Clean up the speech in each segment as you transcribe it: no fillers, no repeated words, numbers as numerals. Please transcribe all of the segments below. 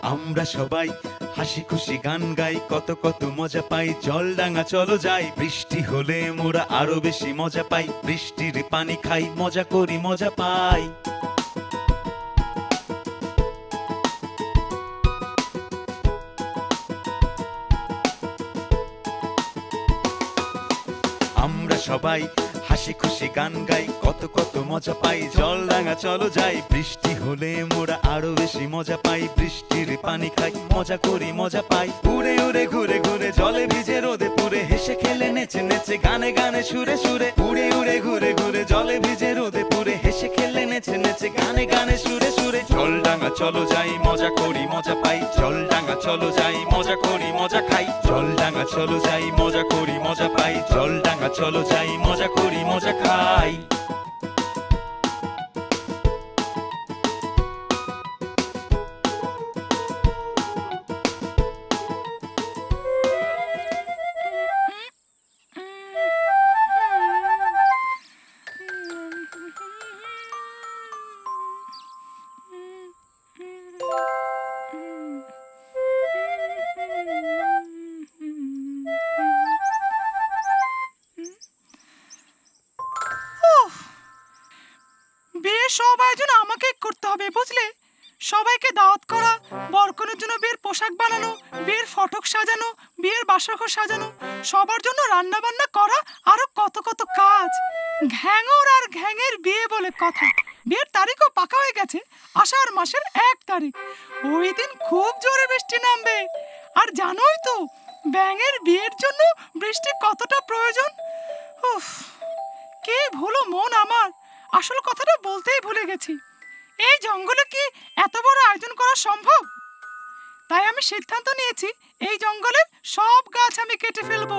আমরা সবাই হাসি খুশি গান গাই, কত কত মজা পাই। জলডাঙা চলো যাই, বৃষ্টি হলে মোরা আরো বেশি মজা পাই। বৃষ্টির পানি খাই, মজা করি, মজা পাই। আমরা সবাই হাসি খুশি গান গাই, কত কত মজা পাই। জলডাঙা চলো যাই, বৃষ্টি হলে মোরা আরো বেশি মজা পাই। বৃষ্টির পানি খাই, মজা করি, মজা পাই। উড়ে উড়ে ঘুরে ঘুরে জলে ভিজে রোদে পুড়ে, হেসে খেলে নেচে নেচে গানে গানে সুরে সুরে। উড়ে উড়ে ঘুরে ঘুরে জলে ভিজে রোদে পুড়ে, হেসে খেলে নেচে নেচে গানে গানে সুরে সুরে। জলডাঙা চলো যাই, মজা করি, মজা পাই। জলডাঙা চলো যাই, মজা করি, মজা খাই। জলডাঙা চলো যাই, মজা করি, মজা পাই। জলডাঙা চলো যাই, মজা করি, মজা খাই। বিয়ের সব আয়োজন আমাকেই করতে হবে, বুঝলে? সবাইকে দাওয়াত করা, বরকনের জন্য বিয়ের পোশাক বানানো, বিয়ের ফটক সাজানো, বিয়ের বাসরঘর সাজানো, সবার জন্য রান্না বান্না করা, আরো কত কত কাজ। ঘ্যাঙর আর ঘ্যাঙের বিয়ে বলে কথা। বিয়ের তারিখও পাকা হয়ে গেছে, আষাঢ় মাসের 1 তারিখ। ওই দিন খুব জোরে বৃষ্টি নামবে। আর জানোই তো ব্যাঙের বিয়ের জন্য বৃষ্টি কতটা প্রয়োজন। উফ, কে ভুলো মন আমার, আসল কথাটা বলতেই ভুলে গেছি। এই জঙ্গলে কি এত বড় আয়োজন করা সম্ভব? তাই আমি সিদ্ধান্ত নিয়েছি, এই জঙ্গলের সব গাছ আমি কেটে ফেলবো।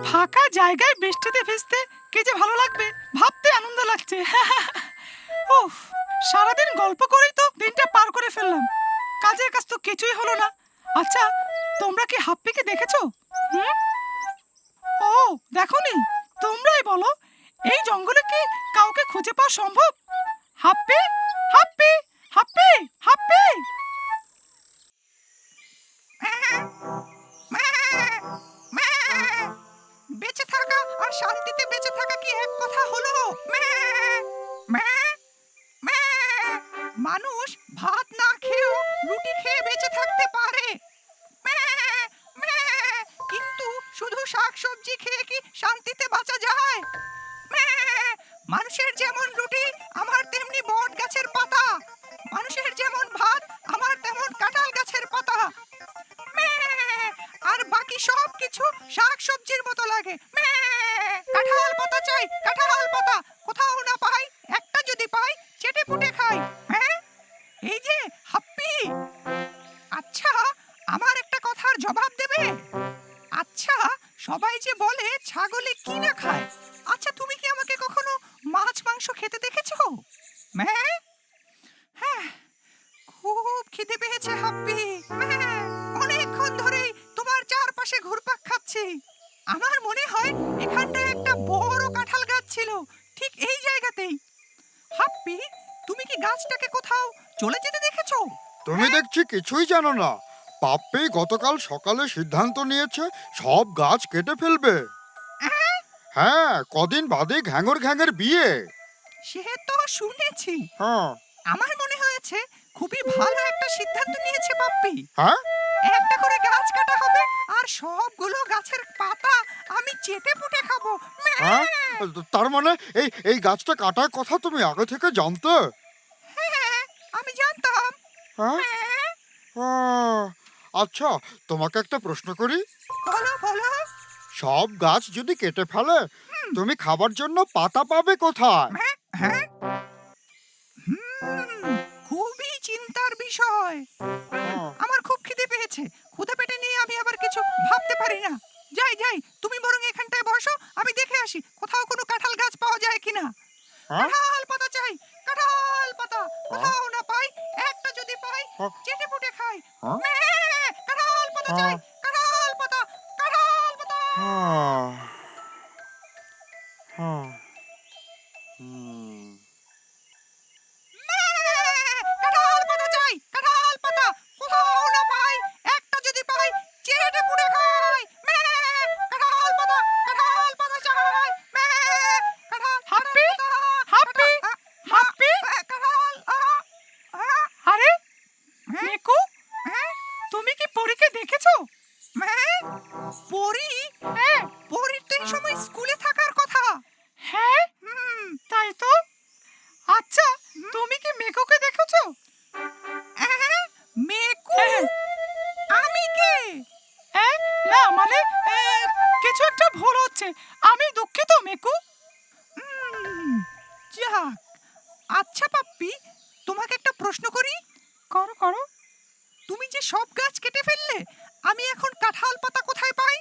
ফাঁকা জায়গায় বৃষ্টিতে ভিজতে কি যে ভালো লাগবে, ভাবতে আনন্দ লাগছে। উফ, সারাদিন গল্প করেই তো দিনটা পার করে ফেললাম, কাজের কাজ তো কিছুই হলো না। আচ্ছা, তোমরা কি হাপ্পিকে দেখেছো? ও দেখোনি? তোমরাই বলো, এই জঙ্গলে কি কাউকে খুঁজে পাওয়া সম্ভব? হাপ্পি, হাপ্পি, হাপ্পি, হাপ্পি। বেঁচে থাকা আর শান্তিতে বেঁচে থাকা কি এক কথা হলো? মানুষ ভাত না খেয়েও রুটি খেয়ে বেঁচে থাকতে পারে, কিন্তু শুধু শাকসবজি খেয়ে কি শান্তিতে বাঁচা যায়? মানুষের যেমন রুটি, আমার তেমনি বট গাছের পাতা। মানুষের যেমন ভাত, আমার তেমন কাঁঠাল গাছের পাতা। আর বাকি সব কিছু শাকসবজির মতো লাগে। কাঁঠাল পাতা চাই, কাঁঠাল পাতা। কোথাও না পাই, একটা যদি পাই চেটে পুটে খাই। এই যে হাপ্পি, আচ্ছা আমার একটা কথার জবাব দেবে? আচ্ছা, সবাই যে বলে ছাগলে কি না খায়, আচ্ছা তুমি কি আমাকে কখনো মাছ মাংস খেতে দেখেছো? হ্যাঁ, খুব খিদে পেয়েছে হাপ্পি। অনেকক্ষণ ধরেই তোমার চারপাশে ঘুরপাক খাচ্ছি। আমার মনে হয় এখানটায় একটা বড় কাঁঠাল গাছ ছিল, ঠিক এই জায়গাতেই। হাপ্পি, তুমি কি গাছটাকে কোথাও চলে যেতে দেখেছো? তুমি দেখছি কিছুই জানো না। পাপ্পি গতকাল সকালে সিদ্ধান্ত নিয়েছে সব গাছ কেটে ফেলবে। হ্যাঁ, কদিন বাদে ঘ্যাঙর ঘ্যাঙের বিয়ে। সে তো শুনেছি। হ্যাঁ আমার মনে হয়েছে খুবই ভালো একটা সিদ্ধান্ত নিয়েছে পাপ্পি। হ্যাঁ একটা করে গাছ কাটা হবে, আর সবগুলো গাছের পাতা আমি চেটে পুটে খাবো। হ্যাঁ, তার মানে এই এই গাছটা কাটার কথা তুমি আগে থেকে জানতে? হ্যাঁ, আমি জানতাম। হ্যাঁ, আহ, আচ্ছা তোমাকে একটা প্রশ্ন করি। বলো বলো। সব গাছ যদি কেটে ফেলে, তুমি খাবার জন্য পাতা পাবে কোথায়? হ্যাঁ, খুবই চিন্তার বিষয়। হ্যাঁ, আমার খুব খিদে পেয়েছে, ক্ষুধা পেটে নিয়ে আমি আবার কিছু ভাবতে পারি না। যাই যাই, তুমি বরং এখানটায় বসো, আমি দেখে আসি কোথাও কোনো কাঁঠাল গাছ পাওয়া যায় কিনা। হ্যাঁ, কাঁঠাল পাতা চাই, কাঁঠাল পাতা। কোথাও না পাই, একটা যদি পাই হ্যাঁ, চেটে পুটে খাই। হ্যাঁ, কাঁঠাল পাতা চাই, কাঁঠাল পাতা, কাঁঠাল পাতা। হ্যাঁ, হ্যাঁ, হুম। কাঁঠাল পাতা চাই, কাঁঠাল পাতা। কোথাও পরি? হ্যাঁ পরির তো এই সময় স্কুলে থাকার কথা। হ্যাঁ তাই তো। আচ্ছা তুমি কি মেকোকে দেখেছো? মেকু? হ্যাঁ। আমি কে? না মানে কিছু একটা ভুল হচ্ছে। আমি দুঃখিত মেকু। যাক। আচ্ছা পাপ্পি, তোমাকে একটা প্রশ্ন করি। করো করো। তুমি যে সব গাছ কেটে ফেললে, আমি এখন কাঁঠাল পাতা কোথায় পাই?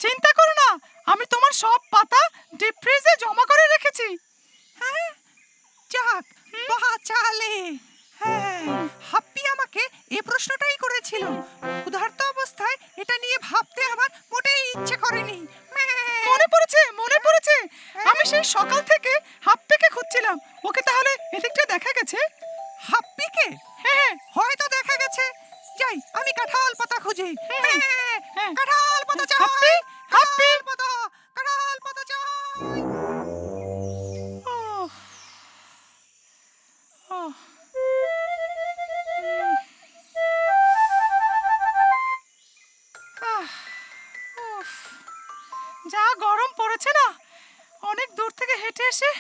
চিন্তা করো না, আমি তোমার সব পাতা ডিপ ফ্রিজে জমা করে রেখেছি। হ্যাঁ, যাক, বাঁচালে। হ্যাঁ, হাপ্পি আমাকে এই প্রশ্নটাই করেছিল। ক্ষুধার্ত অবস্থায় এটা নিয়ে ভাবতে আমার মোটেই ইচ্ছে করেনি। মনে পড়েছে মনে পড়েছে, আমি সেই সকাল থেকে হাপ্পিকে খুঁজছিলাম। ওকে তাহলে এদিকটা দেখা গেছে? হাপ্পিকে? হ্যাঁ হয়তো দেখা গেছে। যাই, আমি কাঁঠাল পাতা খুঁজি। হ্যাঁ। কাঁঠাল পাতা চাই। হাপ্পি, হাপ্পি। কাঁঠাল পাতা, কাঁঠাল পাতা চাই। ওহ, ওহ। আহ, উফ, যা গরম পড়েছে না, অনেক দূর থেকে হেঁটে এসে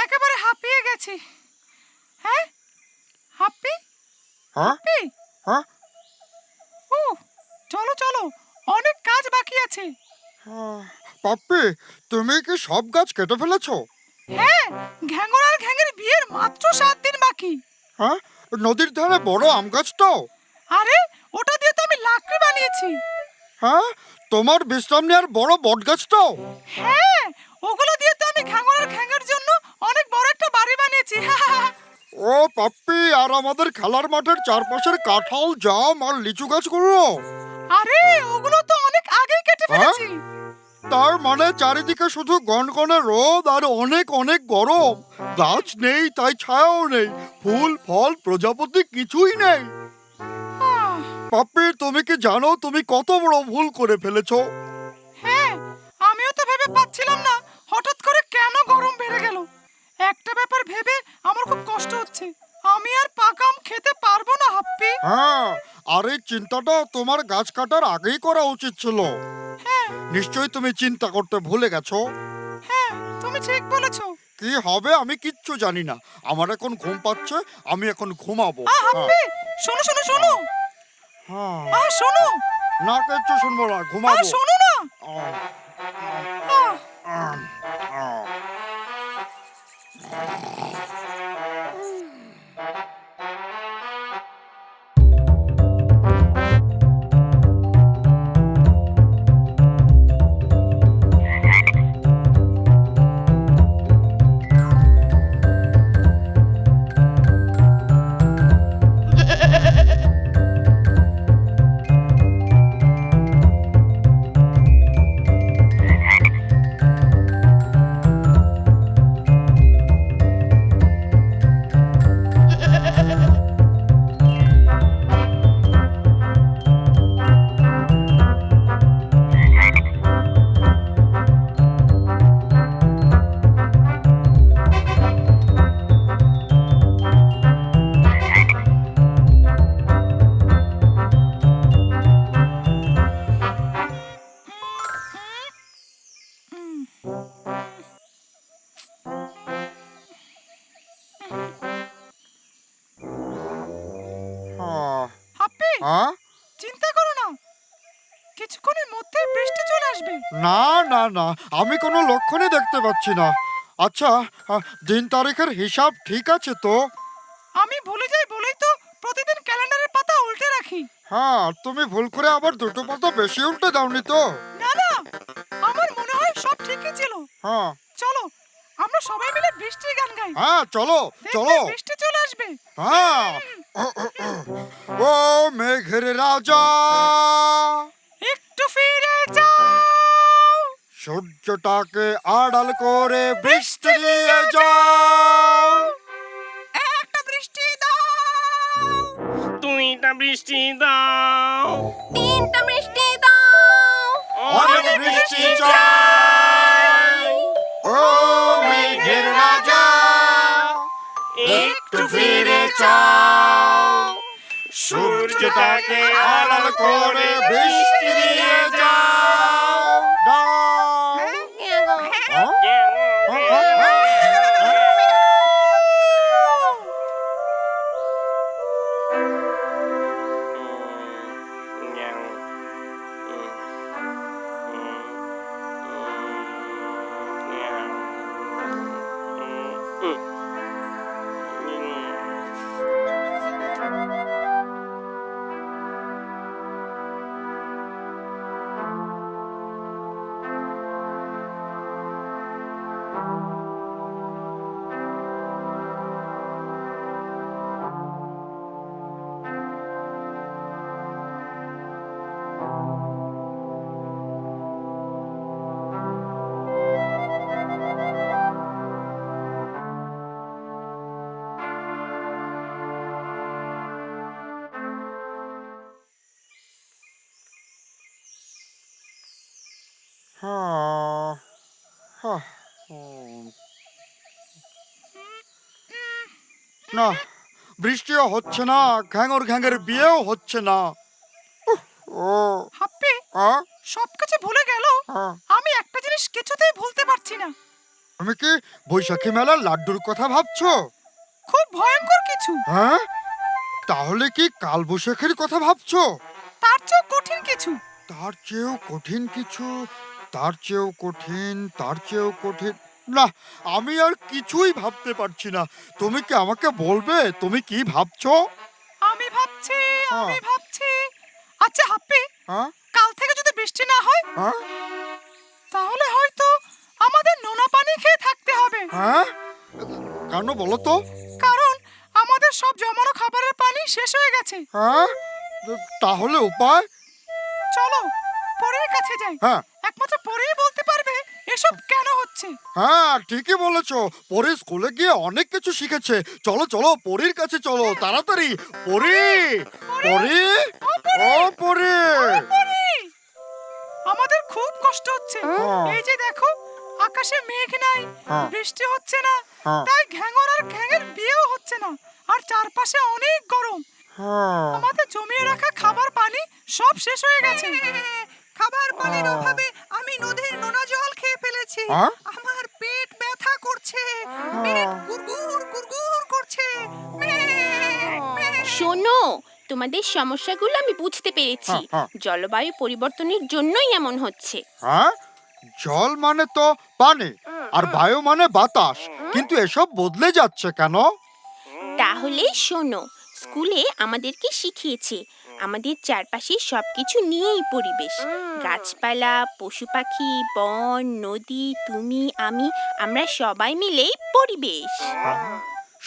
একেবারে হাঁপিয়ে গেছি। হ্যাঁ হাপ্পি, হ্যাঁ হাপ্পি। হ্যাঁ ও চলো চলো, অনেক কাজ বাকি আছে। পাপ্পি, তুমি কি সব গাছ কেটে ফেলেছো? হ্যাঁ, ঘ্যাঙর আর ঘ্যাঙের বিয়ের মাত্র 7 দিন বাকি। হ্যাঁ, নদীর ধারে বড় আম গাছটাও? আরে ওটা দিয়ে তো আমি লাকড়ি বানিয়েছি। হ্যাঁ, তোমার বিশ্রাম নেওয়ার বড় বট গাছটাও? হ্যাঁ, ওগুলো দিয়ে তো আমি ঘ্যাঙর আর ঘ্যাঙের জন্য অনেক বড় একটা বাড়ি বানিয়েছি। ও পাপ্পি, আর আমাদের খেলার মাঠের চারপাশের কাঁঠাল, জাম আর লিচু গাছগুলো? আরে ওগুলো তো অনেক আগেই কেটে ফেলেছি। তার মানে চারিদিকে শুধু গনগনে রোদ আর অনেক অনেক গরম। গাছ নেই, তাই ছায়াও নেই, ফুল ফল প্রজাপতি কিছুই নেই। আহ, পাপ্পি, তুমি কি জানো তুমি কত বড় ভুল করে ফেলেছো? হ্যাঁ, আমিও তো ভেবে পাচ্ছিলাম না হঠাৎ করে কেন গরম বেড়ে গেল। একটা ব্যাপার ভেবে আমার খুব কষ্ট হচ্ছে, আমি আর পাকা আম খেতে পারবো না হাপ্পি। হ্যাঁ, আর এই চিন্তাটা তোমার গাছ কাটার আগেই করা উচিত ছিল। হ্যাঁ নিশ্চয়ই তুমি চিন্তা করতে ভুলে গেছো। হ্যাঁ, তুমি ঠিক বলেছো। কি হবে আমি কিচ্ছু জানি না। আমার এখন ঘুম পাচ্ছে, আমি এখন ঘুমাবো। হাপ্পি, শোনো শোনো শোনো। হ্যাঁ, শোনো। না কিচ্ছু শুনবো না, ঘুমাবো। শোনো না। আহ, আহ, আহ, আহ। হাপ্পি, হ্যাঁ? চিন্তা করো না, কিছুক্ষণের মধ্যেই বৃষ্টি চলে আসবে। না না না, আমি কোনো লক্ষণই দেখতে পাচ্ছি না। আচ্ছা, দিন তারিখের হিসাব ঠিক আছে তো? আমি ভুলে যাই বলেই তো প্রতিদিন ক্যালেন্ডারের পাতা উল্টে রাখি। হ্যাঁ, তুমি ভুল করে আবার দুটো পাতা বেশি উল্টে দাওনি তো? না না, আমার মনে হয় সব ঠিকই ছিল। হ্যাঁ চলো আমরা সবাই মিলে বৃষ্টির গান গাই। হ্যাঁ, চলো দেখবে চলো। বৃষ্টি চলে আসবে। হ্যাঁ। ও মেঘের রাজা, একটু ফিরে যাও, সূর্যটাকে আড়াল করে বৃষ্টি দিয়ে যাও। একটা বৃষ্টি দাও। দুইটা বৃষ্টি দাও, তিনটা বৃষ্টি দাও। অনেক বৃষ্টি চাই। ও মেঘের রাজা, একটু ফিরে যাও, সূর্যটাকে আড়াল করে বৃষ্টি দিয়ে যাও। হ্যাঁ, হ্যাঁ, উম। না, বৃষ্টিও হচ্ছে না, ঘ্যাঙর ঘ্যাঙের বিয়েও হচ্ছে না। উফ, ও হাপ্পি আ, সবকিছু ভুলে গেল, আ। আমি একটা জিনিস কিছুতেই ভুলতে পারছি না। তুমি কি বৈশাখী মেলার লাড্ডুর কথা ভাবছো? খুব ভয়ঙ্কর কিছু, হ্যাঁ, তাহলে কি কাল বৈশাখীর কথা ভাবছো? তার চেয়েও কঠিন কিছু। তার চেয়েও কঠিন কিছু, তার চেয়েও কঠিন, তার চেয়েও কঠিন। না, আমি আর কিছুই ভাবতে পারছি না। তুমি কি আমাকে বলবে তুমি কি ভাবছো? আমি ভাবছি, হ্যাঁ। আমি ভাবছি। আচ্ছা হাপ্পি, হ্যাঁ, কাল থেকে যদি বৃষ্টি না হয় হ্যাঁ, তাহলে হয়তো আমাদের নোনা পানি খেয়ে থাকতে হবে। হ্যাঁ, কেন বলো তো? কারণ আমাদের সব জমানো খাবারের পানি শেষ হয়ে গেছে। হ্যাঁ, তাহলে উপায়? চলো পরের কাছে যাই, হ্যাঁ, একমাত্র পরেই বলতে পারবে এসব কেন হচ্ছে। হ্যাঁ, ঠিকই বলেছো। পরি স্কুলে গিয়ে অনেক কিছু শিখেছে। চলো চলো, পরীর কাছে চলো তাড়াতাড়ি। পরি, পরি, ও পরি। পরি! আমাদের খুব কষ্ট হচ্ছে। হ্যাঁ। এই যে দেখো, আকাশে মেঘ নাই, হ্যাঁ। বৃষ্টি হচ্ছে না, হ্যাঁ। তাই ঘ্যাঙর আর ঘ্যাঙের বিয়েও হচ্ছে না। আর চারপাশে অনেক গরম, হ্যাঁ, আমাদের জমিয়ে রাখা খাবার পানি সব শেষ হয়ে গেছে। খাবার পানির অভাবে আমি নদীর নোনা জল খেয়ে ফেলেছি। হ্যাঁ? আমার পেট ব্যথা করছে, পেট গুড়গুড় গুড়গুড় করছে। শোনো, তোমাদের সমস্যাগুলো আমি বুঝতে পেরেছি। হ্যাঁ, হ্যাঁ। জলবায়ু পরিবর্তনের জন্যই এমন হচ্ছে। হ্যাঁ, জল মানে তো পানি, আর বায়ু মানে বাতাস। কিন্তু এসব বদলে যাচ্ছে কেন? তাহলে শোনো, স্কুলে আমাদেরকে শিখিয়েছে আমাদের চারপাশে সবকিছু নিয়েই পরিবেশ। গাছপালা, পশু পাখি, বন, নদী, তুমি, আমি, আমরা সবাই মিলেই পরিবেশ।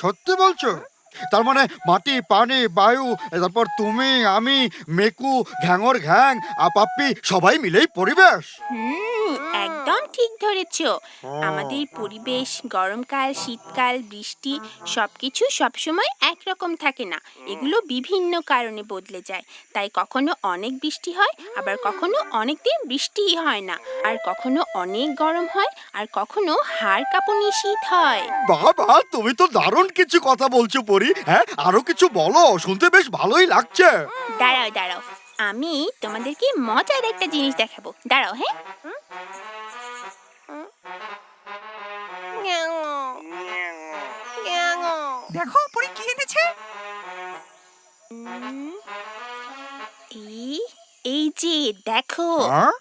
সত্যি বলছো? তার মানে মাটি, পানি, বায়ু, তারপর তুমি, আমি, মেকু, ঘ্যাঙর ঘ্যাং, পাপ্পি সবাই মিলেই পরিবেশ। একদম ঠিক ধরেছো। আমাদের পরিবেশ গরমকাল, শীতকাল, বৃষ্টি সবকিছু সবসময় একরকম থাকে না। এগুলো বিভিন্ন কারণে বদলে যায়। তাই কখনো অনেক বৃষ্টি হয়, আবার কখনো অনেক দিন বৃষ্টিই হয় না। আর কখনো অনেক গরম হয়, আর কখনো হাড় কাঁপুনি শীত হয়। বাবা, তুমি তো দারুণ কিছু কথা বলছো পরি। হ্যাঁ, আরো কিছু বলো, শুনতে বেশ ভালোই লাগছে। দাঁড়াও দাঁড়াও, আমি তোমাদেরকে মজার একটা জিনিস দেখাবো। দাঁড়াও, হ্যাঁ। দেখো পরি কি এনেছে। এই এই যে দেখো। হ্যাঁ?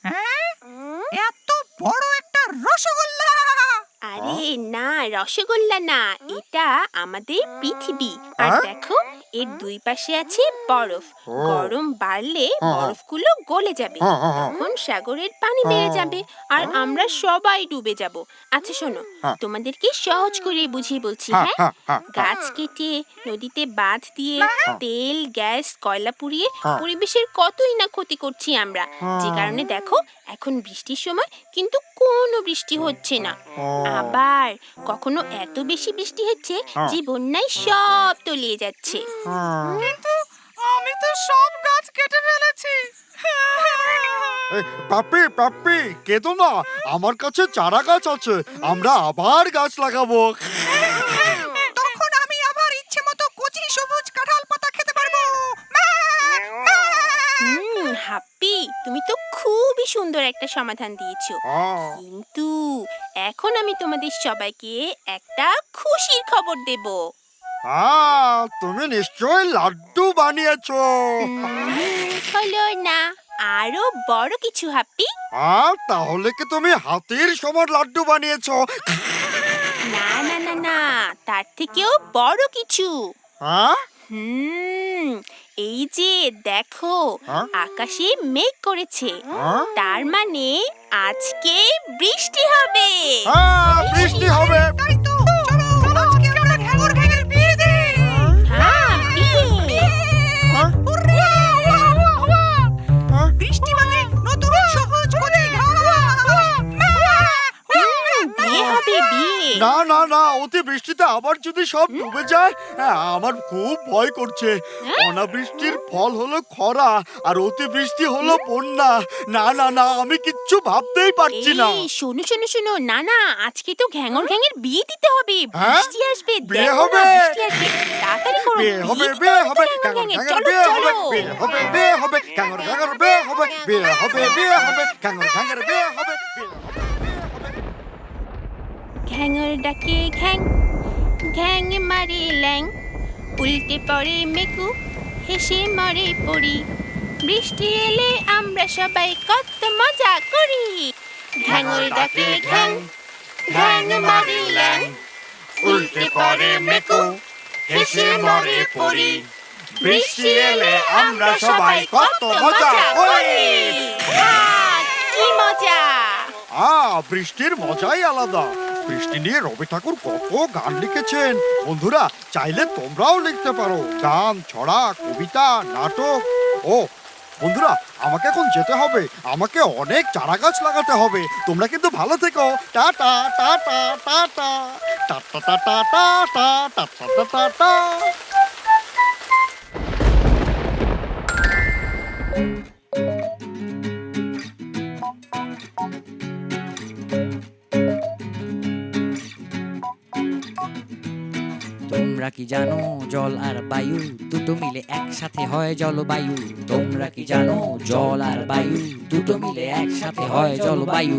হ্যাঁ, এত বড় একটা রসগোল্লা। আরে না, রসগোল্লা না, এটা আমাদের পৃথিবী। আর হ্যাঁ? দেখো, এর দুই পাশে আছে বরফ। ও। গরম বাড়লে হ্যাঁ। বরফগুলো গলে যাবে, হ্যাঁ, হ্যাঁ, হ্যাঁ। তখন সাগরের পানি বেড়ে যাবে, আর আমরা সবাই ডুবে যাব। আচ্ছা শোনো, হ্যাঁ। তোমাদেরকে সহজ করে বুঝিয়ে বলছি। হ্যাঁ, হ্যাঁ, হ্যাঁ, হ্যাঁ, গাছ কেটে, নদীতে বাঁধ দিয়ে, তেল, গ্যাস, কয়লা পুড়িয়ে হ্যাঁ। পরিবেশের কতই না ক্ষতি করছি আমরা। যে কারণে দেখো, এখন বৃষ্টির সময় কিন্তু কোনো বৃষ্টি হচ্ছে না। ও। আবার কখনো এত বেশি বৃষ্টি হচ্ছে হ্যাঁ। যে বন্যায় সব তলিয়ে যাচ্ছে। হ্যাঁ। কিন্তু আমি তো সব গাছ কেটে ফেলেছি। এই, পাপ্পি, পাপ্পি, কেঁদো না। আমার কাছে চারা গাছ আছে, আমরা আবার গাছ লাগাবো। তখন আমি আমার ইচ্ছে মতো কচি সবুজ কাঁঠাল পাতা খেতে পারবো। হাপ্পি, তুমি তো খুবই সুন্দর একটা সমাধান দিয়েছো। হ্যাঁ। কিন্তু এখন আমি তোমাদের সবাইকে একটা খুশির খবর দেব। হ্যাঁ, তুমি নিশ্চয়ই লাড্ডু বানিয়েছো। হলো না, আরো বড় কিছু হাপ্পি। হ্যাঁ, তাহলে কি তুমি হাতির সমান লাড্ডু বানিয়েছো? না না না না, তার থেকেও বড় কিছু। হ্যাঁ? এই যে দেখো, হ্যাঁ? আকাশে মেঘ করেছে, হ্যাঁ? তার মানে আজকে বৃষ্টি হবে। হ্যাঁ, বৃষ্টি হবে। তাই তো, চলো আজকে আমরা ঘ্যাঙর ঘ্যাঙের বিয়ে দেই। হ্যাঁ, বিয়ে। হ্যাঁ? হুররে! হ্যাঁ? বৃষ্টি মানে নতুন সবুজ কচি ঘাস। বিয়ে হবে, বিয়ে। না না না, ও অতিবৃষ্টিতে আবার যদি সব ডুবে যায়, আমার খুব ভয় করছে। অনাবৃষ্টির ফল হলো খরা, আর অতিবৃষ্টি হলো বন্যা। না না না, আমি কিচ্ছু ভাবতেই পারছি না। এই শোনো শোনো শোনো, না না, আজকে তো ঘ্যাঙর ঘ্যাঙের বিয়ে দিতে হবে। হ্যাঁ? বৃষ্টি আসবে, বিয়ে দেখো হবে? না, বৃষ্টি আসবে। তাড়াতাড়ি করো, বিয়ে হবে, দিতে বিয়ে হবে, ঘ্যাঙর ঘ্যাঙর ঘ্যাঙের। ঘ্যাঙর চলো বিয়ে হবে, চলো। বিয়ে হবে, বিয়ে হবে, ঘ্যাঙর ঘ্যাঙর বিয়ে হবে, বিয়ে হবে, বিয়ে হবে, ঘ্যাঙর ঘ্যাঙর বিয়ে হবে, বিয়ে হবে। ঘ্যাঙর ডাকে ঘ্যাং, ঘ্যাং মারে ল্যাং, উল্টে পড়ে মেকু, হেসে মরে পড়ি। বৃষ্টি এলে আমরা সবাই কত মজা করি। ঘ্যাঙর ডাকে ঘ্যাং, ঘ্যাং মারে ল্যাং, উল্টে পড়ে মেকু, হেসে মরে পড়ি। বৃষ্টি এলে আমরা সবাই কত মজা করি। আহ, কি মজা! বৃষ্টির মজাই আলাদা। বৃষ্টি নিয়ে রবি ঠাকুর কত গান লিখেছেন। বন্ধুরা, চাইলে তোমরাও লিখতে পারো গান, ছড়া, কবিতা, নাটক। ও বন্ধুরা, আমাকে এখন যেতে হবে। আমাকে অনেক চারা গাছ লাগাতে হবে। তোমরা কিন্তু ভালো থেকো। Tata tata tata tata tata tata tata tata. তোমরা কি জানো জল আর বায়ু দুটো মিলে একসাথে হয় জলবায়ু? তোমরা কি জানো জল আর বায়ু দুটো মিলে একসাথে হয় জলবায়ু?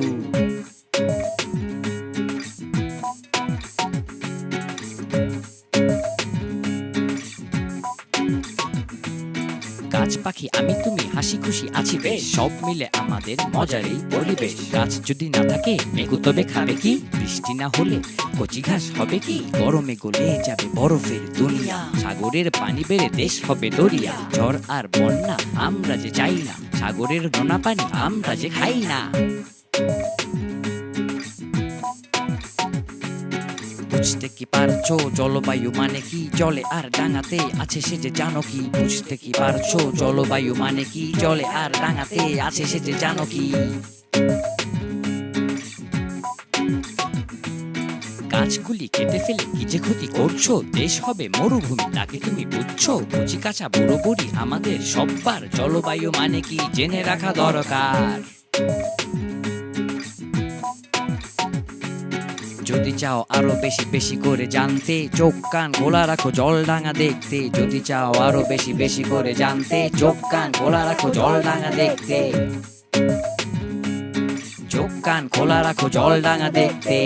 গাছ পাখি আমি তুমি হাসি খুশি আছি বেশ, সব মিলে আমাদের মজার এই পরিবেশ। গাছ যদি না থাকে মেঘু তবে খাবে কি? বৃষ্টি না হলে কচি ঘাস হবে কি? গরমে গলে যাবে বরফের দুনিয়া, সাগরের পানি বেড়ে দেশ হবে দরিয়া। ঝড় আর বন্যা আমরা যে চাই না, সাগরের নোনা পানি আমরা যে খাই না। বুঝতে কি পারছো জলবায়ু মানে কি? জলে আর ডাঙাতে আছে সে যে জানো কি? বুঝতে কি পারছো জলবায়ু মানে কি? জলে আর ডাঙাতে আছে সে যে জানো কি? গাছগুলি কেটে ফেলে কি যে ক্ষতি করছো, দেশ হবে মরুভূমি তাকে তুমি বুঝছো? কচি কাঁচা বুড়ো বুড়ি আমাদের সব্বার জলবায়ু মানে কি জেনে রাখা দরকার। যদি চাও আরো বেশি বেশি করে জানতে, চোখ কান খোলা রাখো জলডাঙা দেখতে। যদি চাও আরো বেশি বেশি করে জানতে, চোখ কান খোলা রাখো জলডাঙা দেখতে। চোখ কান খোলা রাখো জলডাঙা দেখতে।